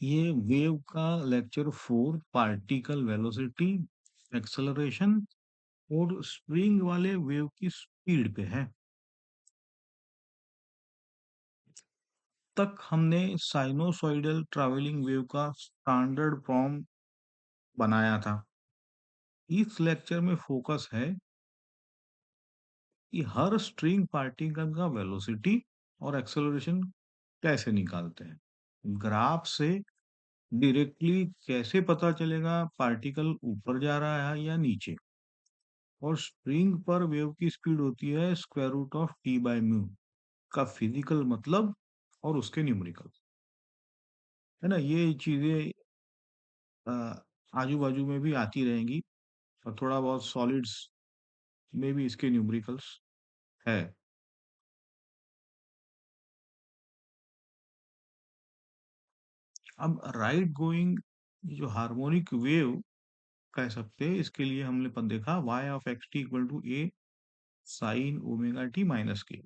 ये वेव का lecture 4 particle velocity, acceleration और स्प्रिंग वाले वेव की स्पीड पे है। तक हमने साइनोसॉइडल ट्रैवलिंग वेव का स्टैंडर्ड फॉर्म बनाया था। इस लेक्चर में फोकस है कि हर स्ट्रिंग पार्टिकल का वेलोसिटी और एक्सेलरेशन कैसे निकालते हैं। ग्राफ से डायरेक्टली कैसे पता चलेगा पार्टिकल ऊपर जा रहा है या नीचे। और स्प्रिंग पर वेव की स्पीड होती है square root of T by mu का फिजिकल मतलब और उसके न्यूमेरिकल, है ना। ये चीजें आजू बाजू में भी आती रहेंगी और थोड़ा बहुत सॉलिड्स में भी इसके न्यूमेरिकल्स है। अब राइट गोइंग जो हार्मोनिक वेव कह सकते हैं, इसके लिए हमने देखा y of X T equal to A sine omega T minus K.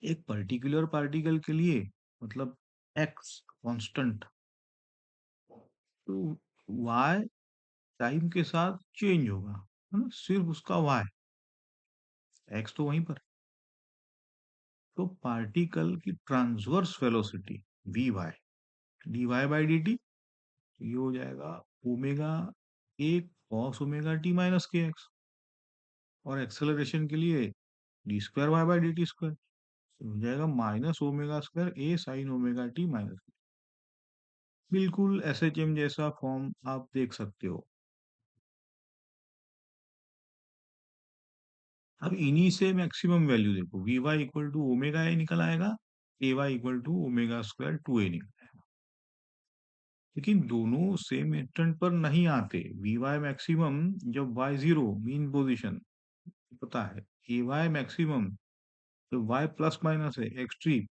एक पर्टिकुलर पार्टिकल के लिए मतलब x कांस्टेंट, तो y टाइम के साथ चेंज होगा, है ना, सिर्फ उसका y, x तो वहीं पर। तो पार्टिकल की transverse velocity vy dy by D T, ये हो जाएगा omega A cos omega T minus के एक्स। और एक्सेलरेशन के लिए D square Y by D T square, हो जाएगा minus omega square A sine omega T minus. बिल्कुल एस एच एम जैसा फॉर्म आप देख सकते हो। अब इन्हीं से मैक्सिमम वैल्यू देखो, V Y equal to omega A निकल आएगा, A Y equal to omega square to ए निकल आएगा। लेकिन दोनों सेम इंस्टेंट पर नहीं आते। वी वाई मैक्सिमम जब वाई जीरो मीन पोजिशन, पता है, ए वाई मैक्सिमम जब वाई प्लस माइनस है एक्सट्रीम,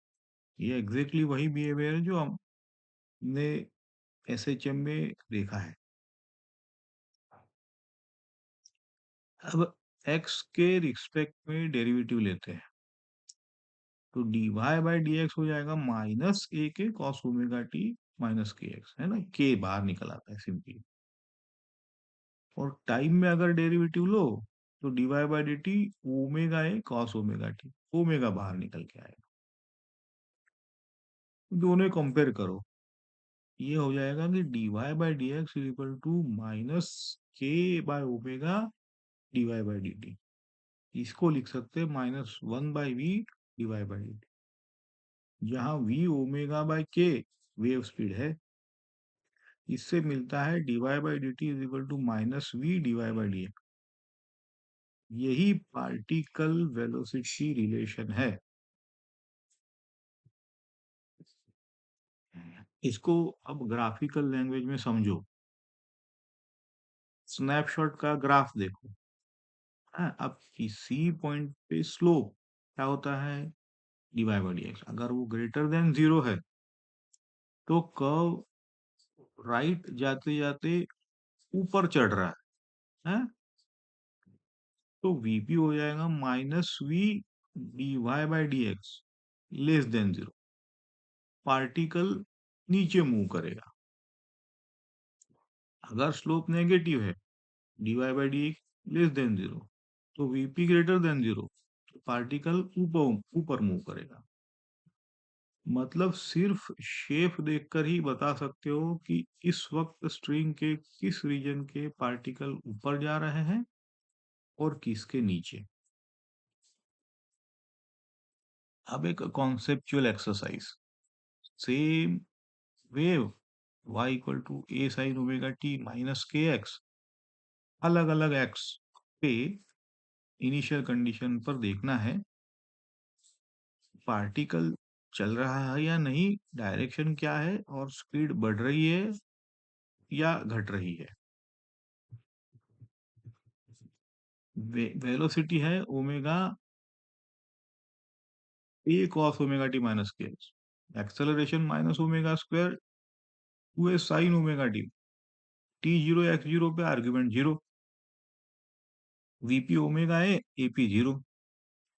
ये एग्जैक्टली वही बिहेवियर है जो हमने एस एच एम में देखा है। अब एक्स के रिस्पेक्ट में डेरिवेटिव लेते हैं, तो D Y by D X हो जाएगा minus A K cos omega T minus के एक्स, है ना, के बाहर निकल आता है सिंपली। और टाइम में अगर डेरिवेटिव लो तो D Y by D T omega A cos omega T, omega बाहर निकल के आएगा। दोनों कंपेयर करो, ये हो जाएगा कि D Y by D X is equal to minus K by omega D Y by D T. इसको लिख सकते हैं minus one by V D Y by D T, जहाँ V omega by K wave speed है। इससे मिलता है D Y by D T is equal to minus we D Y by D X. यही पार्टिकल वेलोसिटी रिलेशन है। इसको अब graphical language में समझो। स्नैपशॉट का ग्राफ देखो। हाँ, अब किसी पॉइंट पे स्लोप क्या होता है, D Y by D X. अगर वो ग्रेटर देन जीरो है तो कर्व राइट जाते जाते ऊपर चढ़ रहा है? तो वीपी हो जाएगा minus we D Y by D x less than zero. Particle नीचे मूव करेगा। अगर स्लोप नेगेटिव है, D Y by d less than zero, तो वीपी ग्रेटर देन जीरो, तो पार्टिकल ऊपर ऊपर मूव करेगा। मतलब सिर्फ शेप देखकर ही बता सकते हो कि इस वक्त स्ट्रिंग के किस रीजन के पार्टिकल ऊपर जा रहे हैं और किसके नीचे। अब एक conceptual exercise, same wave y equal to A sine omega T minus के एक्स, अलग अलग एक्स पे इनिशियल कंडीशन पर देखना है पार्टिकल चल रहा है या नहीं, डायरेक्शन क्या है और स्पीड बढ़ रही है या घट रही है। वेलोसिटी है omega A cos omega T minus के X, acceleration minus omega square to A sine omega T zero X zero पे आर्ग्यूमेंट जीरो, वीपी ओमेगा है एपी जीरो।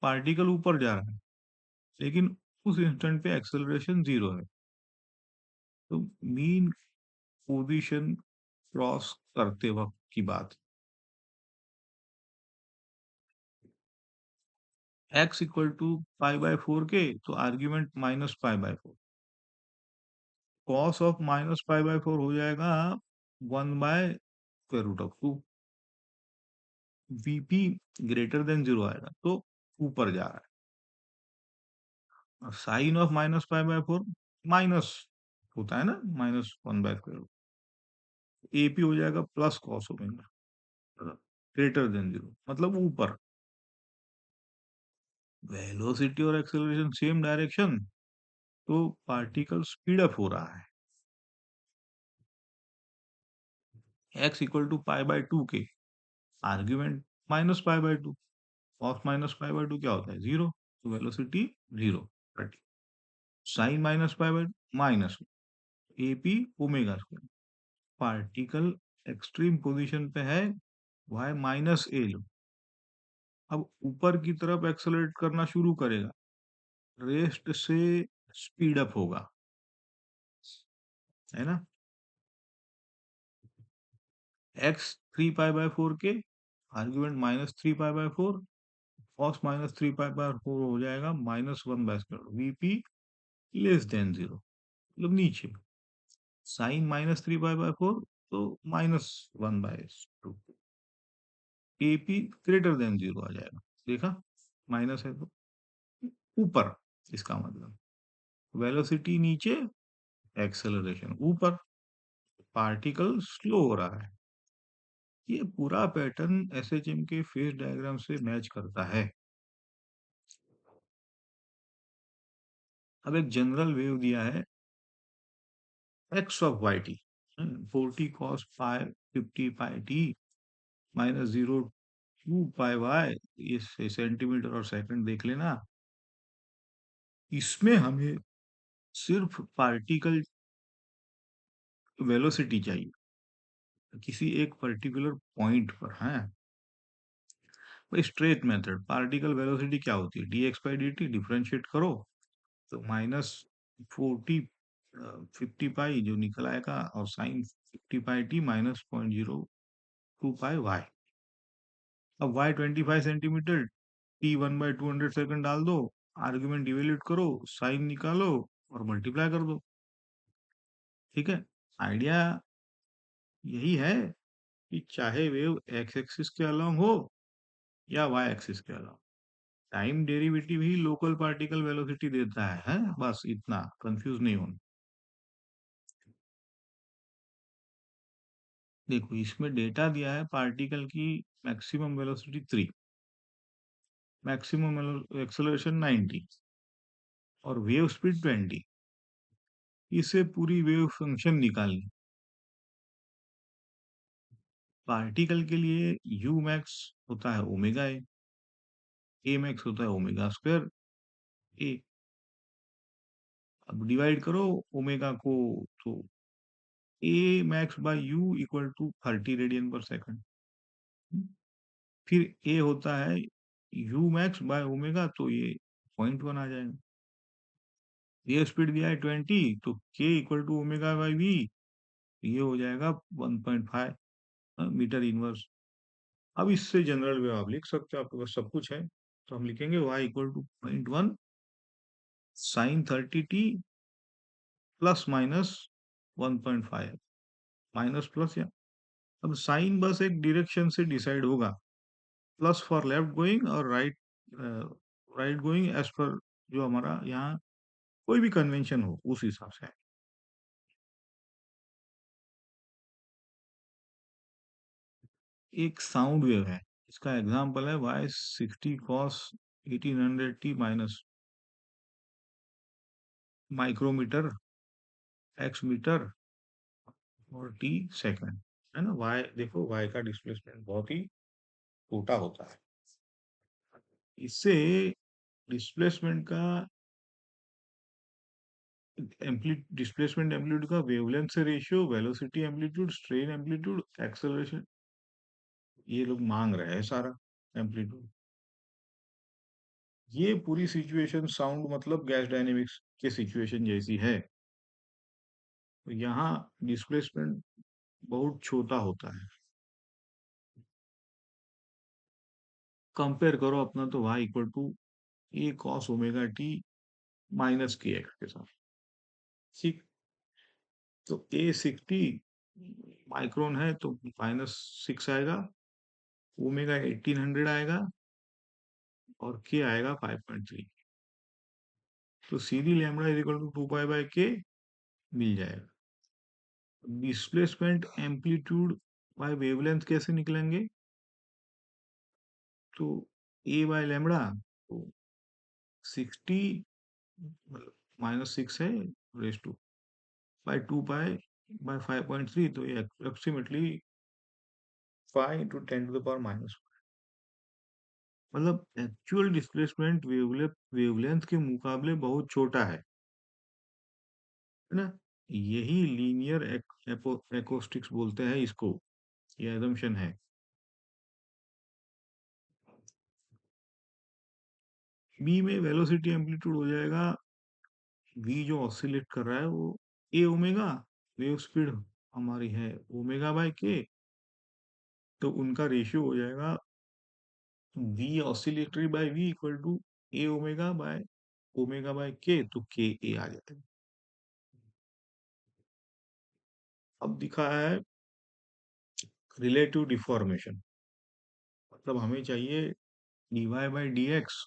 पार्टिकल ऊपर जा रहा है लेकिन उस इंस्टेंट पे एक्सेलरेशन जीरो है। तो मीन पोजीशन क्रॉस करते वक्त की बात। x equal to pi by 4 के, तो argument minus pi by 4, cos of minus pi by 4 हो जाएगा 1/√2। वीपी ग्रेटर देन जीरो आएगा तो ऊपर जा रहा है। Sine of minus pi by 4 minus होता है ना, -1/√, एपी हो जाएगा plus cos omega, greater than zero मतलब ऊपर। वेलोसिटी और एक्सेलरेशन सेम डायरेक्शन, तो पार्टिकल स्पीड अप हो रहा है। x equal to pi by 2 के, argument minus pi by 2, cos minus pi by 2 क्या होता है, जीरो, तो velocity zero. Sine minus pi by minus, AP omega square. Particle extreme position पे है, y माइनस ए लो। अब ऊपर की तरफ एक्सेलरेट करना शुरू करेगा, रेस्ट से स्पीड अप होगा, है ना। x 3 पाई बाय 4 के, argument -3 pi by 4, cos -3 pi by 4 हो जाएगा -1/√, वीपी लेस देन जीरो मतलब नीचे। साइन -3 पाई बाय 4, तो -1/√, एपी ग्रेटर देन जीरो आ जाएगा। देखा, माइनस है तो ऊपर, इसका मतलब वेलोसिटी नीचे, एक्सेलरेशन ऊपर, पार्टिकल स्लो हो रहा है। ये पूरा पैटर्न एसएचएम के फेज डायग्राम से मैच करता है। अब एक जनरल वेव दिया है, x of y t, 40 cos pi 50 pi t -0 2 pi y, ये सेंटीमीटर और सेकंड देख लेना। इसमें हमें सिर्फ पार्टिकल वेलोसिटी चाहिए किसी एक पर्टिकुलर पॉइंट पर है। स्ट्रेट मेथड, पार्टिकल वेलोसिटी क्या होती है, dx/dt, डिफरेंशिएट करो तो -40 50 पाई जो निकल आएगा, और साइन 50 पाई टी -0.02 पाई वाई। अब वाई 25 सेंटीमीटर, टी 1/200 सेकंड डाल दो, आर्ग्यूमेंट इवेल्यूट करो, साइन निकालो और मल्टीप्लाई कर दो। ठीक है, आइडिया यही है कि चाहे वेव एक्स एक्सिस के अलोंग हो या वाई एक्सिस के अलोंग, टाइम डेरिवेटिव ही लोकल पार्टिकल वेलोसिटी देता है, बस इतना, कंफ्यूज नहीं होना। देखो, इसमें डेटा दिया है पार्टिकल की मैक्सिमम वेलोसिटी 3, मैक्सिमम एक्सेलरेशन 90 और वेव स्पीड 20। इसे पूरी वेव फंक्शन निकालनी। पार्टिकल के लिए यू मैक्स होता है ओमेगा ए मैक्स होता है ओमेगा स्क्वायर ए। अब डिवाइड करो ओमेगा को, तो A max by U equal to 30 radian per second. फिर ए होता है यू मैक्स बाय ओमेगा, तो ये 0.1 आ जाएगा। ये स्पीड दिया है 20, तो k equal to omega by v, ये हो जाएगा 1.5 मीटर इनवर्स। अब इससे जनरल वेव आप लिख सकते हो, आपके पास सब कुछ है, तो हम लिखेंगे y equal to 0.1 sine 30t plus minus 1.5, minus plus या, अब साइन बस एक डायरेक्शन से डिसाइड होगा, प्लस फॉर लेफ्ट गोइंग और राइट राइट गोइंग, एज पर जो हमारा यहाँ कोई भी कन्वेंशन हो उस हिसाब से। एक साउंड वेव है, इसका एग्जांपल है y 60 cos 1800t minus micrometre, x metre और t सेकंड, है ना। y देखो, y का डिस्प्लेसमेंट बहुत ही छोटा होता है। इससे डिस्प्लेसमेंट का डिस्प्लेसमेंट एम्पलीट्यूड का वेवलेंथ से ratio, velocity amplitude, strain amplitude, acceleration, ये लोग मांग रहे हैं सारा एम्पलीट्यूड। ये पूरी सिचुएशन साउंड मतलब गैस डायनेमिक्स के सिचुएशन जैसी है। तो यहाँ डिस्प्लेसमेंट बहुत छोटा होता है। कंपेयर करो अपना तो y equal to a cos omega T minus के एक्स के साथ। ठीक, तो ए 60 माइक्रोन है तो -6 आएगा, ओमेगा 1800 आएगा और के आएगा 5.3। तो सीधी lambda is equal to 2 pi by K मिल जाएगा। डिस्प्लेसमेंट एम्पलीट्यूड बाय वेवलेंथ कैसे निकलेंगे? तो ए बाय लैम्बडा तो 60 -6 है raise to by 2 pi by 5.3, तो ये approximately 5 into 10 to the power minus, मतलब एक्चुअल डिस्प्लेसमेंट वेवलेंथ के मुकाबले बहुत छोटा है ना। यही लीनियर एक्ोस्टिक्स बोलते हैं इसको, ये assumption है। बी में वेलोसिटी एम्पलीट्यूड हो जाएगा, वी जो ऑसिलेट कर रहा है वो ए ओमेगा, वेव स्पीड हमारी है ओमेगा बाय के, तो उनका रेशियो हो जाएगा v oscillatory by v equal to a omega by k, तो के ए आ जाता है। अब दिखा है रिलेटिव डिफॉर्मेशन, मतलब हमें चाहिए d Y by D x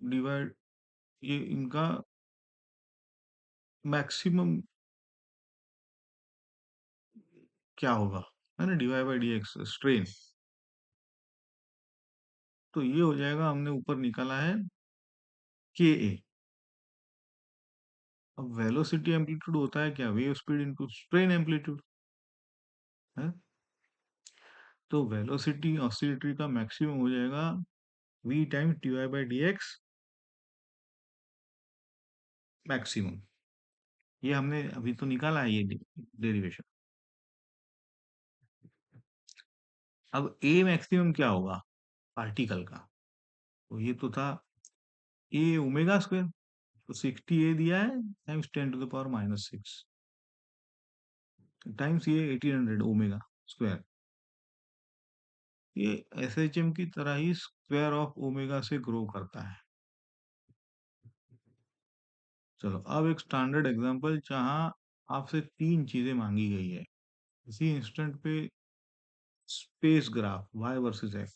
divide, ये इनका मैक्सिमम क्या होगा, है ना, d Y by D x strain. तो ये हो जाएगा, हमने ऊपर निकाला है के ए। अब वेलोसिटी एम्पलीट्यूड होता है क्या, wave speed into strain amplitude है। तो वेलोसिटी ऑसिलेटरी का मैक्सिमम हो जाएगा v times d Y by D x maximum. ये हमने अभी तो निकाला है ये डेरिवेशन। अब ए मैक्सिमम क्या होगा पार्टिकल का, तो ये तो था ए ओमेगा स्क्वायर, तो 60 ए दिया है times 10 to the power -6 times ये 1800 ओमेगा स्क्वायर। ये एसएचएम की तरह ही स्क्वायर ऑफ ओमेगा से ग्रो करता है। चलो अब एक स्टैंडर्ड एग्जांपल जहां आपसे तीन चीजें मांगी गई है। इसी इंस्टेंट पे space graph y versus x,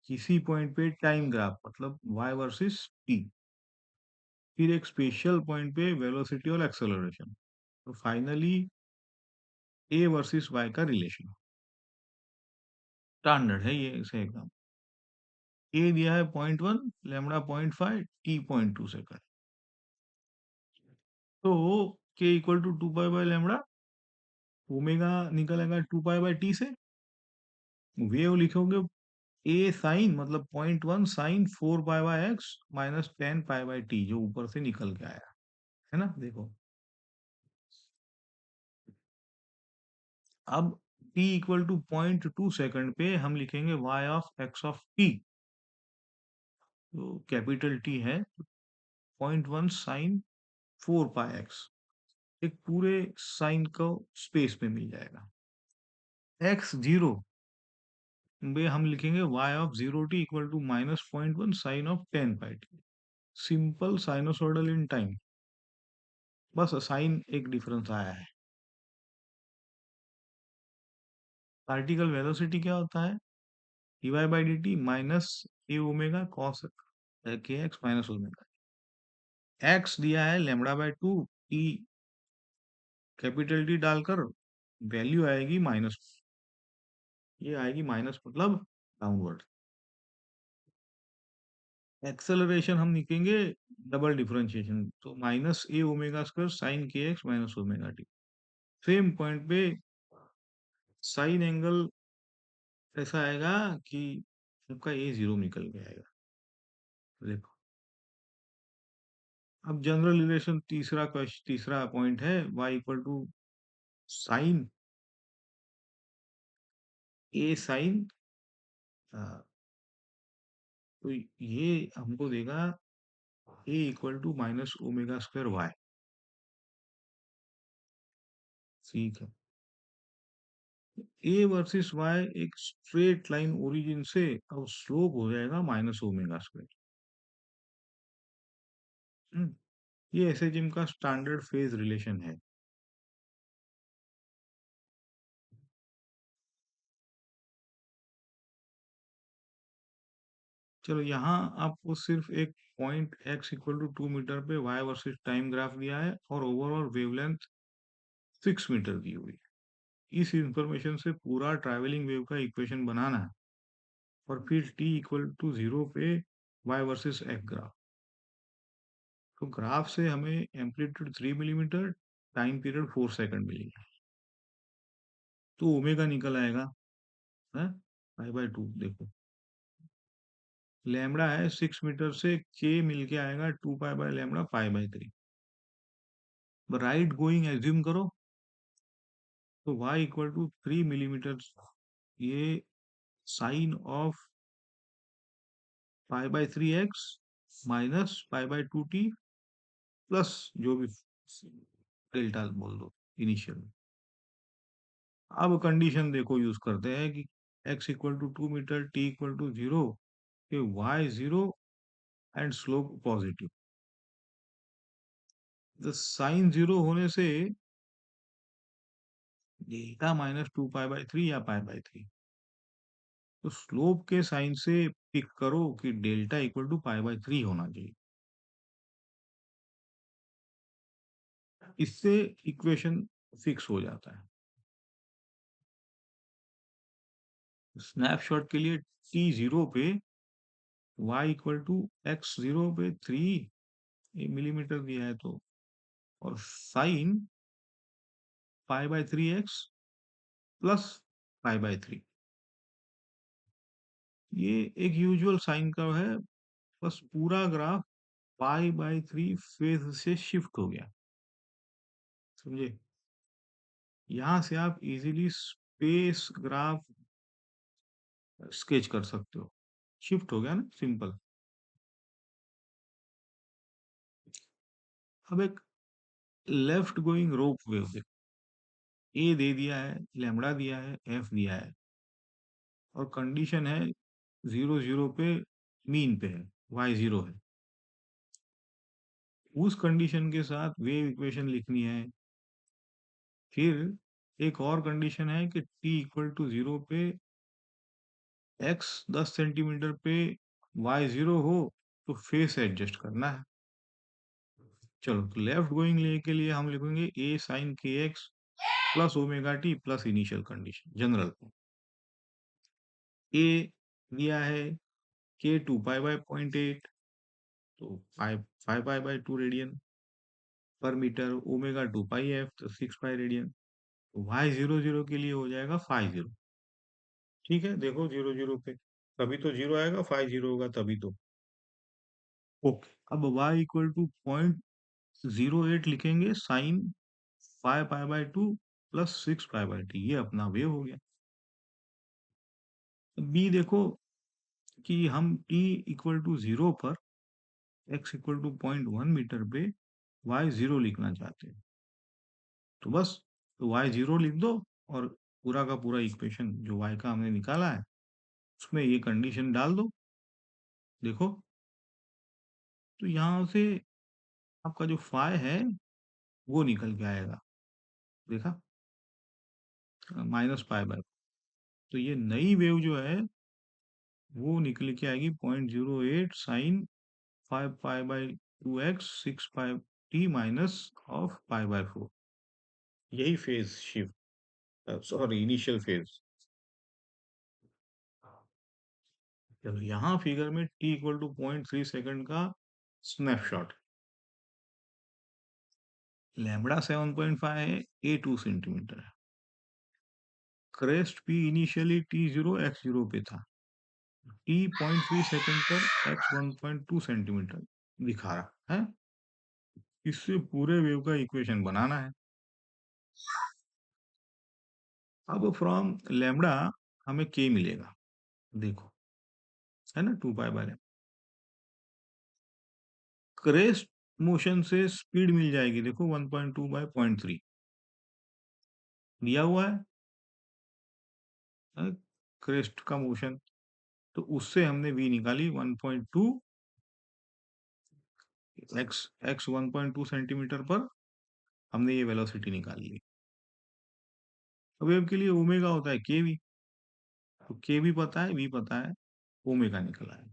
किसी पॉइंट पे टाइम ग्राफ मतलब y वर्सेस t, फिर एक स्पेशल पॉइंट पे वेलोसिटी और एक्सेलरेशन, तो फाइनली a वर्सेस y का रिलेशन। स्टैंडर्ड है ये इसे एकदम। a दिया है 0.1, लैम्बडा 0.5, t 0.2 सेकंड। तो k equal to 2 pi by lambda, omega निकलेगा 2 पाई बाय t से, वेव लिखोगे ए साइन मतलब 0.1 sine 4 pi by x minus 10 pi by T, जो ऊपर से निकल के आया है ना, देखो। अब t इक्वल टू 0.2 सेकंड पे हम लिखेंगे y of x of t, तो कैपिटल टी है 0.1 साइन 4 पाई एक्स, एक पूरे साइन को स्पेस में मिल जाएगा। x जीरो में हम लिखेंगे y of 0t equal to -0.1 sine of 10 pi t, simple sinusoidal in time, बस साइन एक डिफरेंस आया है। पार्टिकल वेलोसिटी क्या होता है, D Y by D t minus a omega cos k x minus omega. X दिया है lambda by 2, t capital t डालकर वैल्यू आएगी माइनस, ये आएगी माइनस मतलब डाउनवर्ड। एक्सेलरेशन हम लिखेंगे डबल डिफरेंशिएशन, तो minus a omega square sign के x minus omega T. Same point पे साइन एंगल ऐसा आएगा कि आपका ए जीरो निकल के आएगा, देखो। अब जनरल रिलेशन तीसरा पॉइंट है y equal to sine A sine, तो ये हमको देगा A equal to minus omega square Y. ठीक है। ए वर्सेस वाई एक स्ट्रेट लाइन ओरिजिन से अब स्लोप हो जाएगा माइनस ओमेगा स्क्वायर। ये एसएजिम का स्टैंडर्ड फेज रिलेशन है। चलो यहाँ आपको सिर्फ एक point x equal to 2 metre पे वाई वर्सेस टाइम ग्राफ दिया है और ओवरऑल वेवलेंथ 6 मीटर दी हुई है। इस इंफॉर्मेशन से पूरा ट्रैवलिंग वेव का इक्वेशन बनाना है और फिर t इक्वल टू 0 पे y वर्सेस x ग्राफ। तो ग्राफ से हमें amplitude 3 millimetre, time period 4 second मिलेगा। तो ओमेगा निकल आएगा है पाई/2। देखो लैम्बडा है 6 मीटर से k मिलके आएगा 2 पाई/लैम्बडा पाई/3। राइट गोइंग एज्यूम करो तो y इक्वल टू 3 मिलीमीटर, ये साइन ऑफ पाई/3x माइनस पाई/2t प्लस जो भी डेल्टा बोल दो इनिशियल। अब कंडीशन देखो यूज करते हैं कि x equal to 2 metre, t equal to 0, के y 0 एंड स्लोप पॉजिटिव। तो साइन 0 होने से डेल्टा -2 पाई/3 या पाई/3। तो स्लोप के साइन से पिक करो कि डेल्टा इक्वल टू पाई/3 होना चाहिए। इससे इक्वेशन फिक्स हो जाता है। स्नैपशॉट के लिए t 0 पे y इक्वल टू x 0 पे 3 मिलीमीटर दिया है तो, और साइन पाई/3x प्लस पाई/3। ये एक यूजुअल साइन कर्व है। बस पूरा ग्राफ पाई/3 फेज से शिफ्ट हो गया। समझे? यहां से आप इजीली स्पेस ग्राफ स्केच कर सकते हो। शिफ्ट हो गया ना, सिंपल। अब एक लेफ्ट गोइंग रोप वेव देखो। ए दे दिया है, लैम्बडा दिया है, एफ दिया है और कंडीशन है 0 0 पे मीन पे है, वाई 0 है। उस कंडीशन के साथ वेव इक्वेशन लिखनी है। फिर एक और कंडीशन है कि t इक्वल टू 0 पे x 10 सेंटीमीटर पे y 0 हो तो फेस एडजस्ट करना है। चलो तो लेफ्ट गोइंग ले के लिए हम लिखेंगे a साइन के x plus omega T plus initial condition general. a दिया है k 2 पाई/0.8, तो 5 पाई/2 रेडियन पर मीटर, ओमेगा 2 पाई f तो 6 पाई रेडियन। तो y 0 0 के लिए हो जाएगा 5 0। ठीक है, देखो 0 0 पे तभी तो 0 आएगा, 5 0 होगा तभी तो। ओके, अब y इक्वल टू 0.08 लिखेंगे साइन 5 पाई/2 प्लस 6 पाई/t। ये अपना वेव हो गया। बी देखो कि हम t इक्वल टू 0 पर x इक्वल टू 0.1 मीटर पे y 0 लिखना चाहते हैं। तो बस तो y 0 लिख दो और पूरा का पूरा इक्वेशन जो y का हमने निकाला है उसमें ये कंडीशन डाल दो। देखो तो यहाँ से आपका जो फाई है वो निकल के आएगा। देखा, -पाई/। तो ये नई वेव जो है वो निकल के आएगी 0.08 साइन 5 पाई/2x 6 पाई t माइनस ऑफ पाई/4। यही phase shift, sorry initial phase. चलो यहाँ फिगर में t इक्वल टू 0.3 सेकंड का स्नैपशॉट। लैम्बडा 7.5 है, a 2 सेंटीमीटर है। Crest p initially t0 x0 पे था। t 0.3 सेकंड पर x 1.2 सेंटीमीटर दिखा रहा है। इससे पूरे वेव का इक्वेशन बनाना है। अब फ्रॉम लैम्बडा हमें k मिलेगा। देखो है ना 2 पाई/। क्रेस्ट मोशन से स्पीड मिल जाएगी, देखो 1.2/0.3। दिया हुआ है क्रेस्ट का मोशन, तो उससे हमने v निकाली 1.2 x 1.2 सेंटीमीटर पर हमने ये वेलोसिटी निकाल ली। अब वेव के लिए ओमेगा होता है kv, तो k भी पता है, v पता है, ओमेगा निकला है।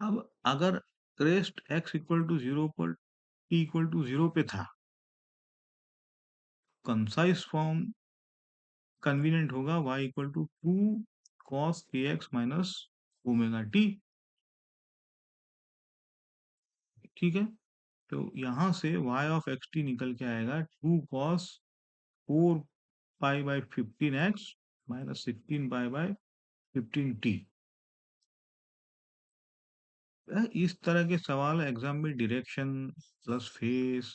अब अगर क्रेस्ट x इक्वल टू 0 पर t इक्वल टू 0 पे था, कंसाइज फॉर्म कन्वीनियंट होगा y equal to 2 cos kx minus omega t। ठीक है, तो यहां से y ऑफ एक्स टी निकल के आएगा 2 cos 4 pi by 15x minus 16 pi by 15t। इस तरह के सवाल एग्जाम में direction plus face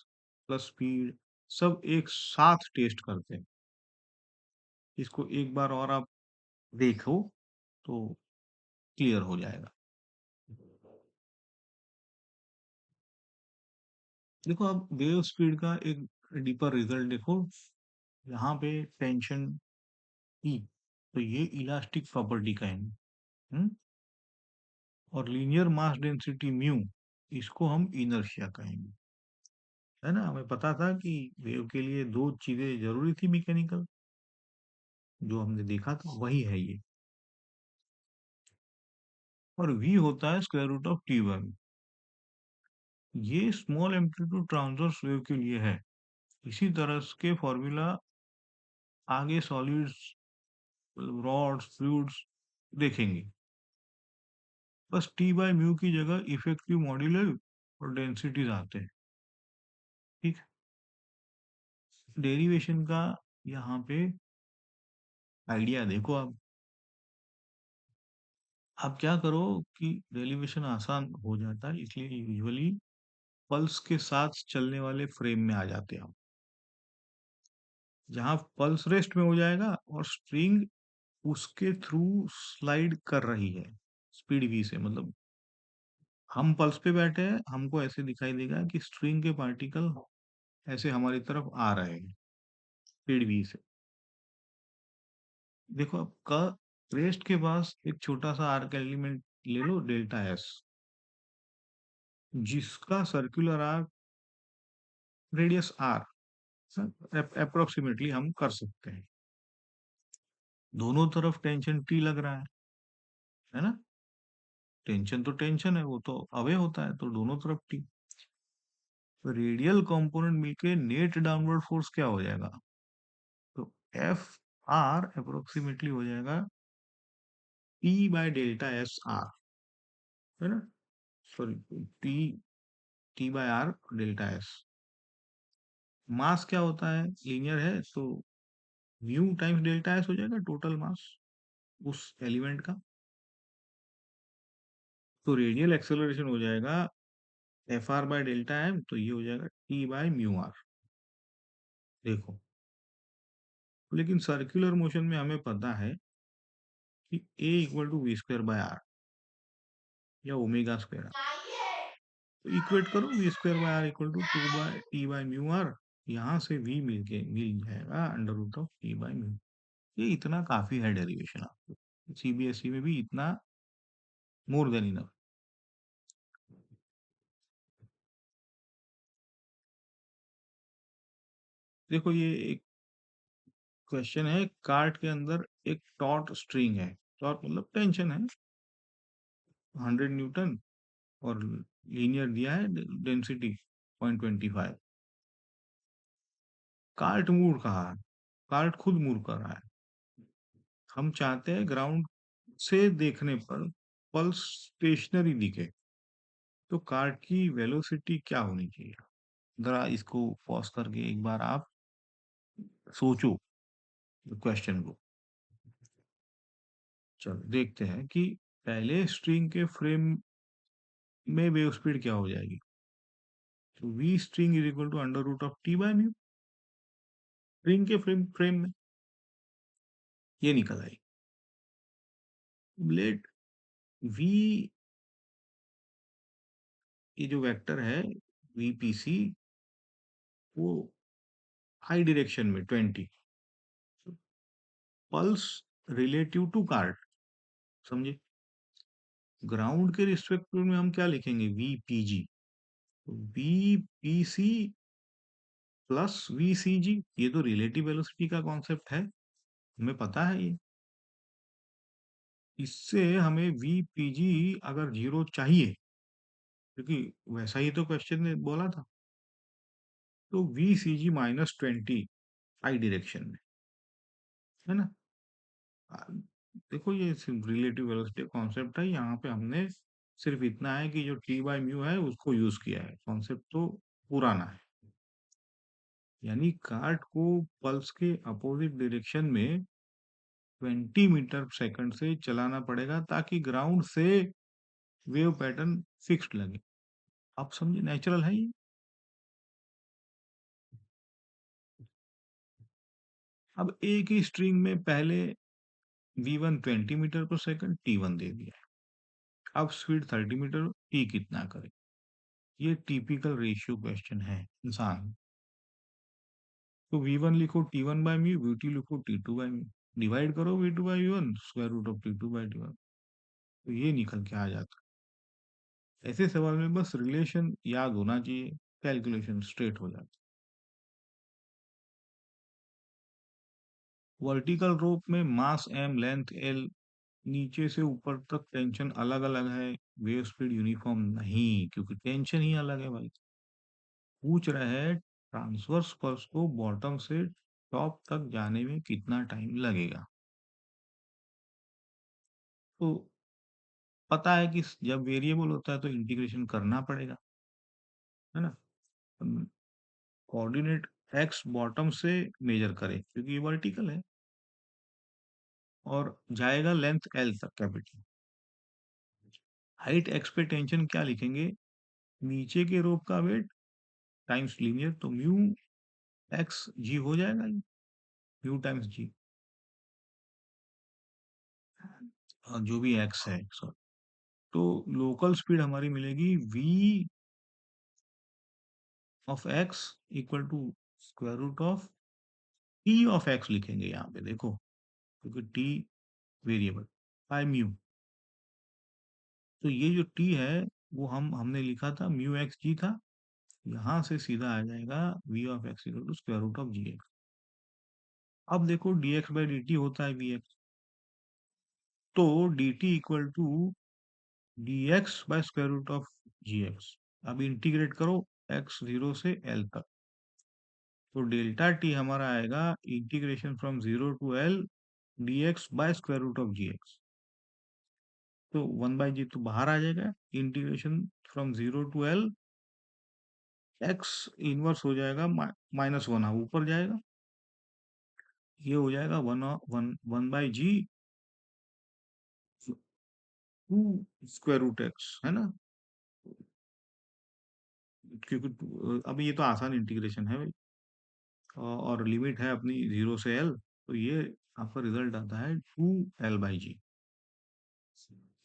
plus speed सब एक साथ टेस्ट करते हैं। इसको एक बार और आप देखो तो क्लियर हो जाएगा। देखो अब वेव स्पीड का एक डीपर रिजल्ट देखो, यहाँ पे टेंशन ई, तो ये इलास्टिक प्रॉपर्टी का है। और लीनियर मास डेंसिटी म्यू, इसको हम इनर्शिया कहेंगे। है ना, हमें पता था कि वेव के लिए दो चीजें जरूरी थी मैकेनिकल, जो हमने देखा था वही है ये। और v होता है स्क्वायर रूट ऑफ t1। ये स्मॉल एम्पलीट्यूड ट्रांसवर्स वेव के लिए है। इसी तरह के फॉर्मूला आगे सॉलिड्स, रॉड्स, फ्लूइड्स देखेंगे। बस टी बाई म्यू की जगह इफेक्टिव मॉड्यूलर और डेंसिटीज आते हैं। ठीक, डेरिवेशन का यहाँ पे आइडिया देखो आप क्या करो कि डेरिवेशन आसान हो जाता है, इसलिए यूजुअली पल्स के साथ चलने वाले फ्रेम में आ जाते हैं हम, जहां पल्स रेस्ट में हो जाएगा और स्ट्रिंग उसके थ्रू स्लाइड कर रही है स्पीड v से। मतलब हम पल्स पे बैठे हैं, हमको ऐसे दिखाई देगा कि स्ट्रिंग के पार्टिकल ऐसे हमारी तरफ आ रहे हैं स्पीड v से। देखो आपका रेस्ट के पास एक छोटा सा आर्क एलिमेंट ले लो डेल्टा एस, जिसका circular arc radius r approximately हम कर सकते हैं। दोनों तरफ टेंशन टी लग रहा है ना, टेंशन तो टेंशन है, वो तो अवे होता है, तो दोनों तरफ टी। तो रेडियल कंपोनेंट मिलके नेट डाउनवर्ड फोर्स क्या हो जाएगा, तो एफ आर अप्रोक्सीमेटली हो जाएगा P by delta S R, है ना, sorry, T T by R delta S. Mass क्या होता है, लीनियर है, तो म्यू टाइम्स डेल्टा एस हो जाएगा टोटल मास उस एलिमेंट का। तो रेडियल एक्सेलरेशन हो जाएगा f r by delta m, तो ये हो जाएगा टी बाय म्यू आर। देखो, लेकिन सर्कुलर मोशन में हमें पता है कि A equal to V square by R या ओमेगा स्क्वायर। तो इक्वेट करो V square by R equal to 2 by T by mu R, यहाँ से v मिल जाएगा under root of T by mu. ये इतना काफी है डेरिवेशन आपको, सीबीएसई में भी इतना मोर देन इनफ। देखो ये एक क्वेश्चन है, कार्ट के अंदर एक टॉर्क स्ट्रिंग है, टॉर्क मतलब टेंशन है 100 न्यूटन, और लीनियर दिया है डेंसिटी 0.25। कार्ट मूव कहा है, कार्ट खुद मूव कर रहा है। हम चाहते हैं ग्राउंड से देखने पर पल्स स्टेशनरी दिखे, तो कार्ट की वेलोसिटी क्या होनी चाहिए। जरा इसको पॉज करके एक बार आप सोचो क्वेश्चन को। चलो देखते हैं कि पहले स्ट्रिंग के फ्रेम में वेव स्पीड क्या हो जाएगी। तो v string is equal to under root of T by mu, string के फ्रेम में ये निकल आई। लेट वी, ये जो वेक्टर है वीपीसी, वो आई डायरेक्शन में 20, पल्स रिलेटिव टू कार्ट, समझे? ग्राउंड के रिस्पेक्ट में हम क्या लिखेंगे, वीपीजी, वीपीसी प्लस वीसीजी, ये तो रिलेटिव वेलोसिटी का कॉन्सेप्ट है, हमें पता है ये। इससे हमें वीपीजी अगर जीरो चाहिए, क्योंकि वैसा ही तो क्वेश्चन ने बोला था, तो वीसीजी -20 आई डायरेक्शन में, है ना? आ, देखो ये सिर्फ रिलेटिव वेलोसिटी कॉन्सेप्ट है, यहाँ पे हमने सिर्फ इतना है कि जो टी बाई म्यू है उसको यूज किया है, कॉन्सेप्ट तो पुराना है। यानी कार्ट को पल्स के अपोजिट डायरेक्शन में 20 मीटर/सेकंड से चलाना पड़ेगा ताकि ग्राउंड से वेव पैटर्न फिक्स्ड लगे। आप समझे, नेचुरल है ये। अब एक ही स्ट्रिंग में पहले V1 20 मीटर/सेकंड T1 दे दिया है, अब स्पीड 30 मीटर, T कितना करे? ये टिपिकल रेशियो क्वेश्चन है इंसान। तो V1 लिखो T1 बाय म्यू, V2 लिखो T2 बाय म्यू, डिवाइड करो V2 by V1, square root of T2 by T1, तो ये निकल के आ जाता है। ऐसे सवाल में बस रिलेशन याद होना चाहिए, कैलकुलेशन स्ट्रेट हो जाता है। वर्टिकल रोप में मास m, लेंथ l, नीचे से ऊपर तक टेंशन अलग अलग है, वेव स्पीड यूनिफॉर्म नहीं, क्योंकि टेंशन ही अलग है भाई। पूछ रहे हैं ट्रांसवर्स पल्स को बॉटम से टॉप तक जाने में कितना टाइम लगेगा। तो पता है कि जब वेरिएबल होता है तो इंटीग्रेशन करना पड़ेगा, है ना? कोऑर्डिनेट एक्स बॉटम से मेजर करें क्योंकि ये वर्टिकल है, और जाएगा लेंथ एल तक कैपिटल। हाइट एक्स पे टेंशन क्या लिखेंगे, नीचे के रोप का वेट टाइम्स लीनियर, तो म्यू एक्स जी हो जाएगा ये, म्यू टाइम्स जी, जो भी एक्स है, सॉरी। तो लोकल स्पीड हमारी मिलेगी v of x equal to square root of t of x, लिखेंगे यहाँ पे देखो, क्योंकि टी वेरिएबल बाय म्यू। तो ये जो टी है वो हमने लिखा था म्यू एक्स जी था, यहाँ से सीधा आ जाएगा v of x equal to square root of g x. अब देखो dx बाई dt होता है vx, तो dt equal to dx by square root of gx। अब इंटीग्रेट करो x 0 से l तक, तो डेल्टा टी हमारा आएगा integration from 0 to l dx by square root of gx। तो 1/g तो बाहर आ जाएगा, integration from 0 to l x inverse हो जाएगा, -1 ऊपर जाएगा, ये हो जाएगा 1/g to square root x, है ना? क्योंकि अभी ये तो आसान इंटीग्रेशन है भाई, और लिमिट है अपनी 0 से l, तो ये आपका रिजल्ट आता है 2l/g।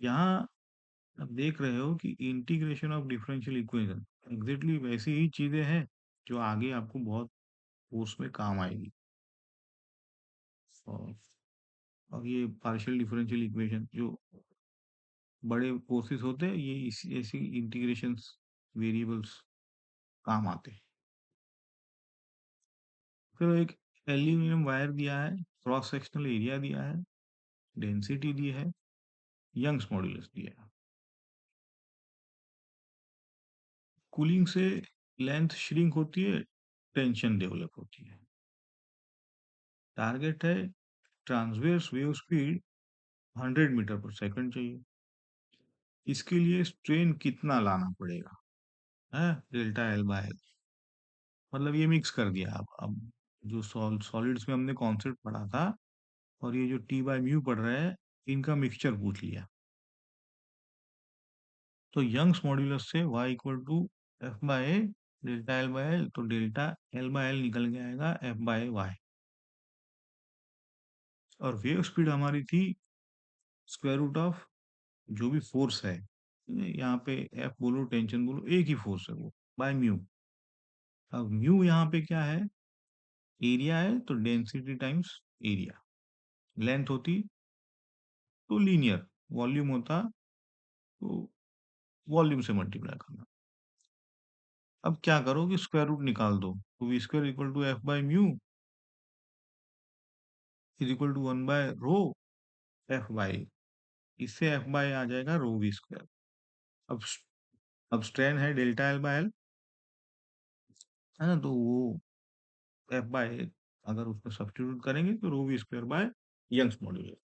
यहाँ आप देख रहे हो कि integration of differential equation exactly वैसी ही चीजें हैं जो आगे आपको बहुत कोर्स में काम आएगी। और, और ये पार्शियल डिफरेंशियल इक्वेशन जो बड़े कोर्सेज होते हैं, ये इसी ऐसी इंटीग्रेशंस वेरिएबल्स काम आते हैं। फिर एक एल्यूमिनियम वायर दिया है, क्रॉस सेक्शनल एरिया दिया है, डेंसिटी दी है, यंग्स मॉड्यूलस दिया है। कूलिंग से लेंथ श्रिंक होती है, टेंशन डेवलप होती है। टारगेट है ट्रांसवर्स वेव स्पीड 100 मीटर/सेकंड चाहिए, इसके लिए स्ट्रेन कितना लाना पड़ेगा, है डेल्टा एल बाय एल। मतलब ये मिक्स कर दिया। अब जो सॉलिड्स में हमने कॉन्सेप्ट पढ़ा था और ये जो टी बाय म्यू पढ़ रहे हैं, इनका मिक्सचर पूछ लिया। तो यंग्स मॉड्यूलस से y equal to f by delta l by l, तो डेल्टा एल बाय एल निकल के आएगा एफ बाय वाई, और वेव स्पीड हमारी थी स्क्वायर रूट ऑफ जो भी फोर्स है, यहाँ पे एफ बोलो टेंशन बोलो एक ही फोर्स है वो, बाय म्यू। अब म्यू यहाँ पे क्या है, एरिया है तो डेंसिटी टाइम्स एरिया, लेंथ होती तो लीनियर, वॉल्यूम होता तो वॉल्यूम से मल्टीप्लाई करना। अब क्या करो कि स्क्वायर रूट निकाल दो, तो v square equal to F by mu is equal to 1/रो एफ बाई, इससे एफ बाई आ जाएगा रो वी स्क्वायर। अब अब स्ट्रेन है डेल्टा एल बाय एल, है ना, तो वो एफ बाय अगर उसमें सब्स्टिट्यूट करेंगे तो rho v square by Young's modulus.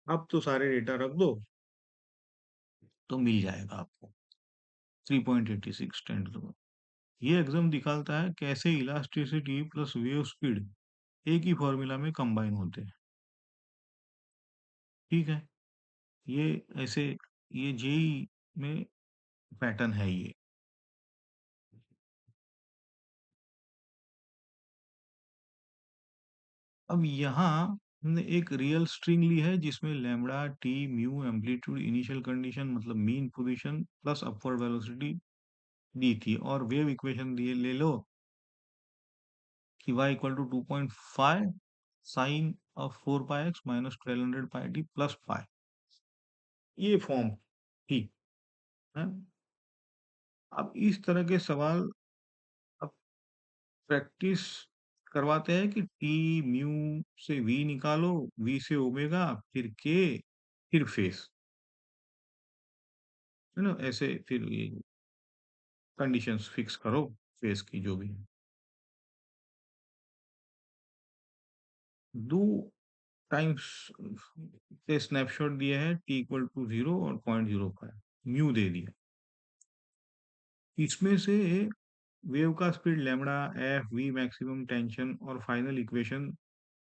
अब तो सारे डेटा रख दो तो मिल जाएगा आपको 3.86 टेन टू द पावर। ये एग्जाम दिखाता है कैसे इलास्टिसिटी प्लस वेव स्पीड एक ही फॉर्मूला में कंबाइन होते हैं। ठीक है, ये ऐसे, ये जेई में पैटर्न है ये। अब यहाँ हमने एक रियल स्ट्रिंग ली है जिसमें lambda t mu amplitude initial condition मतलब mean position plus upward velocity दी थी, और वेव इक्वेशन दिए ले लो कि y equal to 2.5 sine of 4 pi x minus 1200 pi t plus pi, ये फॉर्म थी, है। अब इस तरह के सवाल अब प्रैक्टिस करवाते हैं कि टी म्यू से वी निकालो, वी से ओमेगा, फिर के, फिर फेस, है ना, ऐसे फिर ये कंडीशंस फिक्स करो फेस की जो भी है। दो टाइम्स पे स्नैपशॉट दिया है टी इक्वल टू 0 और 0.05 म्यू दे दिया, इसमें से वेव का speed lambda F we maximum tension और फाइनल इक्वेशन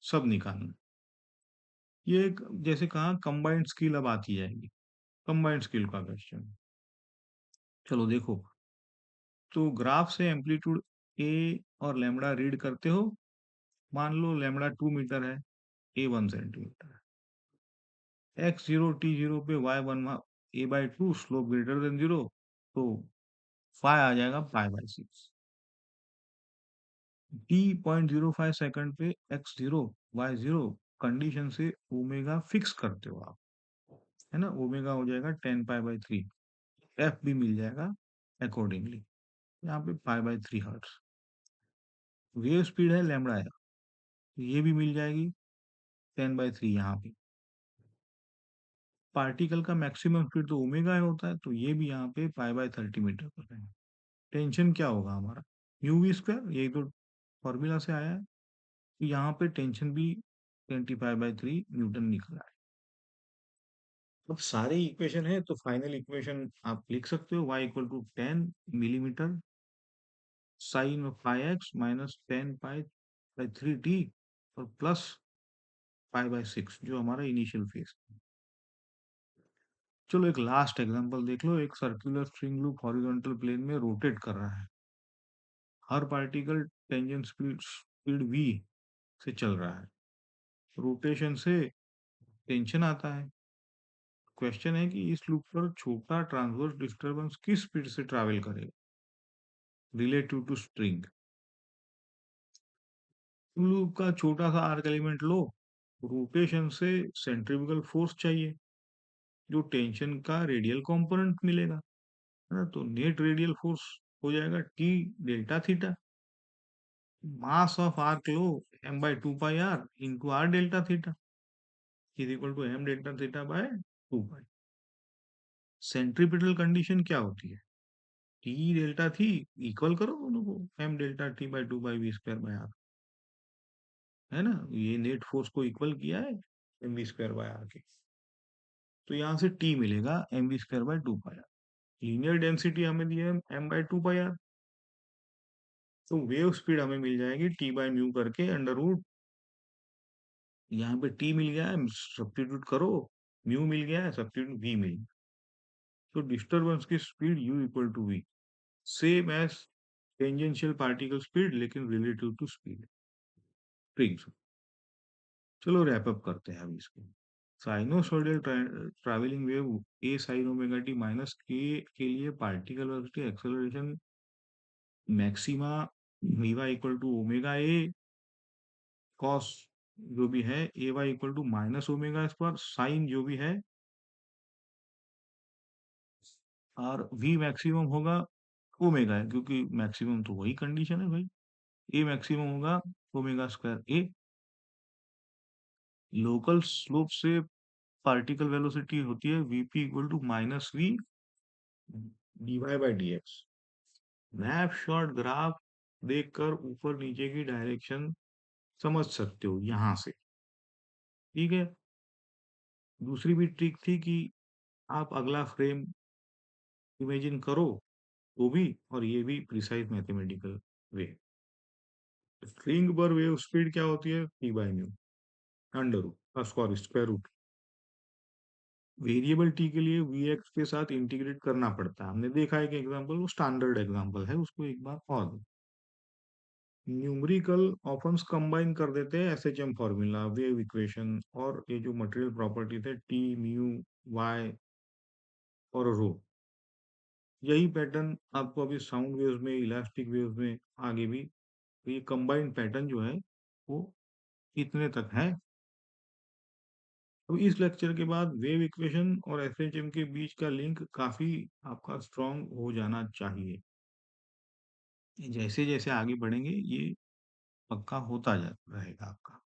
सब निकालना। ये एक जैसे कहा कंबाइंड स्किल अब आती जाएगी, कंबाइंड स्किल का क्वेश्चन। चलो देखो, तो ग्राफ से एम्पलीट्यूड ए और लैम्बडा रीड करते हो, मान लो लैम्बडा 2 मीटर है, ए 1 सेंटीमीटर है, x0 t0 पे y1 a/2 slope greater than 0, तो फाई आ जाएगा पाई/6। t 0.05 सेकंड पे x0 y0 कंडीशन से ओमेगा फिक्स करते हो आप, है ना, ओमेगा हो जाएगा 10 पाई/3, एफ भी मिल जाएगा अकॉर्डिंगली, यहाँ पे पाई/3 हर्ट्स। वेव स्पीड है लैम्बडा है, तो ये भी मिल जाएगी 10/3 यहाँ पे। पार्टिकल का मैक्सिमम स्पीड तो ओमेगा होता है, तो ये भी यहाँ पे पाई/30 मीटर पर है। टेंशन क्या होगा हमारा, यू वी स्क्वायर, यही तो फॉर्मूला से आया है, तो यहाँ पे टेंशन भी 25/3 न्यूटन निकला है। अब सारे इक्वेशन है तो फाइनल इक्वेशन आप लिख सकते हो, y equal to 10 millimetre sine of pi x minus 10 पाई/3 टी और प्लस पाई/6 जो हमारा इनिशियल फेज। चलो एक लास्ट एग्जांपल देख लो, एक circular string loop horizontal plane में रोटेट कर रहा है, हर particle tangent speed speed v से चल रहा है, रोटेशन से टेंशन आता है। क्वेश्चन है कि इस लूप पर छोटा ट्रांसवर्स डिस्टरबेंस किस स्पीड से ट्रैवल करेगा रिलेटिव टू स्ट्रिंग। लूप का छोटा सा आर्क एलिमेंट लो, रोटेशन से सेंट्रीफ्यूगल फोर्स चाहिए, जो टेंशन का रेडियल कंपोनेंट मिलेगा, है ना, तो नेट रेडियल फोर्स हो जाएगा t delta theta, mass of arc लो m/2 pi r into r delta theta is equal to m delta theta by 2 pi. Centripetal condition क्या होती है, टी डेल्टा थी, इक्वल करो दोनों को, m delta t by 2 pi v square by r, है ना, ये नेट फोर्स को इक्वल किया है m v square by r के, तो यहाँ से टी मिलेगा m v square by 2 pi r. Linear density हमें दी है m/2 पाई आर, तो वेव स्पीड हमें मिल जाएगी टी बाय म्यू करके अंडर रूट, यहाँ पे टी मिल गया है सब्स्टिट्यूट करो, म्यू मिल गया है सब्स्टिट्यूट वी मिल गया, तो डिस्टरबेंस की speed u equal to v, same as tangential particle speed लेकिन रिलेटिव टू स्पीड स्ट्रिंग्स। चलो रैप अप करते हैं अभी इसको। Sinusoidal travelling wave A sine omega T minus के लिए पार्टिकल वेलोसिटी एक्सेलरेशन मैक्सिमा वीवा equal to omega A cos जो भी है A Y equal to minus omega square, sine जो भी है, और वी मैक्सिमम होगा ओमेगा है, क्योंकि मैक्सिमम तो वही कंडीशन है भाई। ए मैक्सिमम होगा omega square a. Local slope से पार्टिकल वेलोसिटी होती है VP equal to minus we D Y by D x. Snapshot graph देखकर ऊपर नीचे की डायरेक्शन समझ सकते हो यहां से। ठीक है। दूसरी भी ट्रिक थी कि आप अगला फ्रेम इमेजिन करो, वो भी, और ये भी प्रिसाइज मैथमेटिकल वे। स्ट्रिंग पर वेव स्पीड क्या होती है? P by nu, under root square root. Variable t के लिए वी एक्स के साथ इंटीग्रेट करना पड़ता है, हमने देखा है कि एग्जांपल, वो स्टैंडर्ड एग्जांपल है, उसको एक बार और न्यूमेरिकल ऑप्शंस कंबाइन कर देते हैं एसएचएम फॉर्मूला, वेव इक्वेशन, और ये जो मटेरियल प्रॉपर्टी थे टी म्यू वाई और रो। यही पैटर्न आपको अभी साउंड वेव्स में, इलास्टिक वेव्स में आगे भी, तो ये कंबाइंड पैटर्न जो है वो इतने तक है। अब इस लेक्चर के बाद वेव इक्वेशन और एसएचएम के बीच का लिंक काफी आपका स्ट्रांग हो जाना चाहिए। जैसे जैसे आगे बढ़ेंगे ये पक्का होता जा रहेगा आपका।